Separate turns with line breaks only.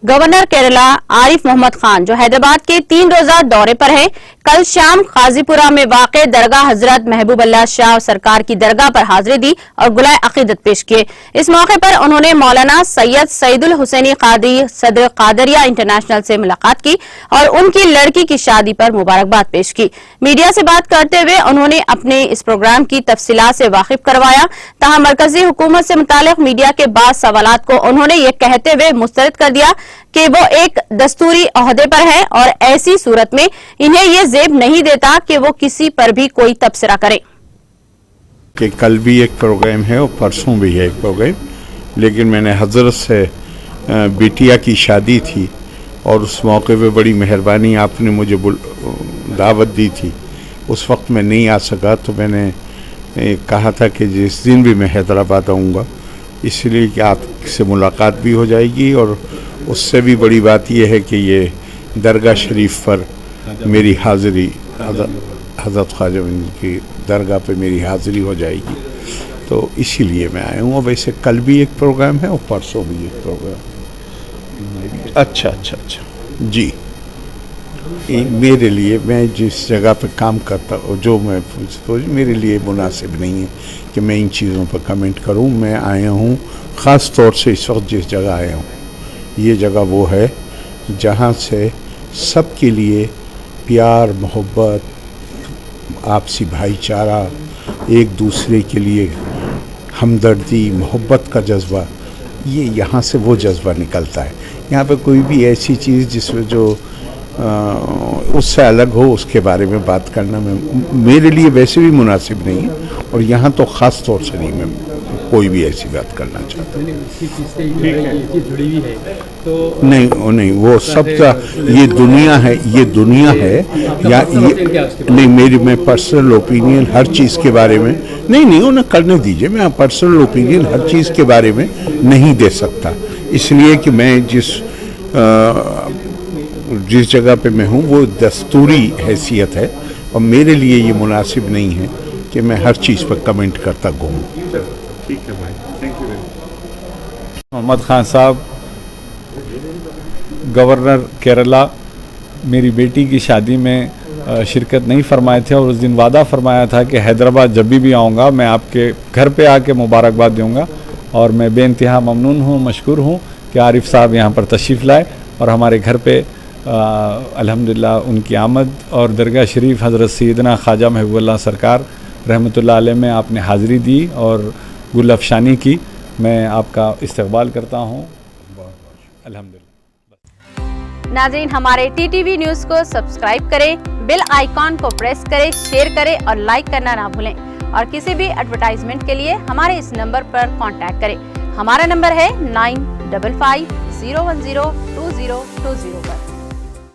Governor Kerala Arif Mohammad Khan जो हैदराबाद के 3 रोजा दौरे पर हैं, कल शाम काजीपुरा में वाक़ दरगाह हजरत महबूब अल्लाह शाह सरकार की दरगाह पर हाजिरी दी और गुलाए अकीदत पेश किए। इस मौके पर उन्होंने मौलाना सैयद सईदुल हुसैनी कादरी सदर कादरिया इंटरनेशनल से मुलाकात की और उनकी लड़की की शादी पर मुबारकबाद पेश की। मीडिया से बात करते हुए उन्होंने अपने इस प्रोग्राम की तफसीलात से वाकिफ करवाया। तहाँ मरकजी हुकूमत से मुतालिक मीडिया के बाद सवालात को उन्होंने ये कहते हुए मुस्तरद कर दिया कि वो एक दस्तूरी ओहदे पर है और ऐसी सूरत में इन्हें ये जेब नहीं देता कि वो किसी पर भी कोई तबसरा करे।
कि कल भी एक प्रोग्राम है और परसों भी है एक प्रोग्राम, लेकिन मैंने हजरत से बिटिया की शादी थी और उस मौके पे बड़ी मेहरबानी आपने मुझे दावत दी थी। उस वक्त मैं नहीं आ सका तो मैंने कहा था कि जिस दिन भी मैं हैदराबाद आऊँगा, इसलिए कि आपसे मुलाकात भी हो जाएगी और उससे भी बड़ी बात यह है कि ये दरगाह शरीफ पर मेरी हाज़िरी हज़रत ख्वाजा की दरगाह पे मेरी हाज़िरी हो जाएगी, तो इसीलिए मैं आया हूँ। और वैसे कल भी एक प्रोग्राम है और परसों भी एक प्रोग्राम। अच्छा जी, मेरे लिए मैं जिस जगह पे काम करता हूँ, जो मैं तो मेरे लिए मुनासिब नहीं है कि मैं इन चीज़ों पर कमेंट करूँ। मैं आया हूँ ख़ास तौर से इस वक्त जिस जगह आया हूँ, ये जगह वो है जहाँ से सबके लिए प्यार, मोहब्बत, आपसी भाईचारा, एक दूसरे के लिए हमदर्दी, मोहब्बत का जज्बा, ये यहाँ से वो जज्बा निकलता है। यहाँ पे कोई भी ऐसी चीज़ जिसमें जो उससे अलग हो उसके बारे में बात करना मेरे लिए वैसे भी मुनासिब नहीं है और यहाँ तो ख़ास तौर से नहीं मैं कोई भी ऐसी बात करना चाहता। नहीं वो सब का ये दुनिया है या ये नहीं, मैं पर्सनल ओपिनियन हर चीज़ के बारे में नहीं उन्हें करने दीजिए। मैं पर्सनल ओपिनियन हर चीज़ के बारे में नहीं दे सकता, इसलिए कि मैं जिस जगह पे मैं हूँ वो दस्तूरी हैसियत है और मेरे लिए ये मुनासिब नहीं है कि मैं हर चीज़ पर कमेंट करता घूमूँ।
ठीक है भाई, थैंक यू।
मोहम्मद खान साहब गवर्नर केरला मेरी बेटी की शादी में शिरकत नहीं फरमाए थे और उस दिन वादा फरमाया था कि हैदराबाद जब भी आऊँगा मैं आपके घर पे आके मुबारकबाद दूँगा और मैं बेइंतहा ममनून हूँ, मशकूर हूँ कि आरिफ साहब यहाँ पर तशरीफ़ लाए और हमारे घर पे अल्हम्दुलिल्लाह उनकी आमद और दरगाह शरीफ हज़रत सैयदना ख्वाजा महबूब अल्लाह सरकार रहमतुल्लाह अलैह में आपने हाज़िरी दी और गुल अफ़शानी की। मैं आपका इस्तक़बाल करता हूँ अल्हम्दुलिल्लाह।
नाज़रीन, हमारे टीटीवी न्यूज़ को सब्सक्राइब करें, बेल आइकॉन को प्रेस करें, शेयर करें और लाइक करना ना भूलें। और किसी भी एडवर्टाइजमेंट के लिए हमारे इस नंबर पर कांटेक्ट करें। हमारा नंबर है 9550102020 पर।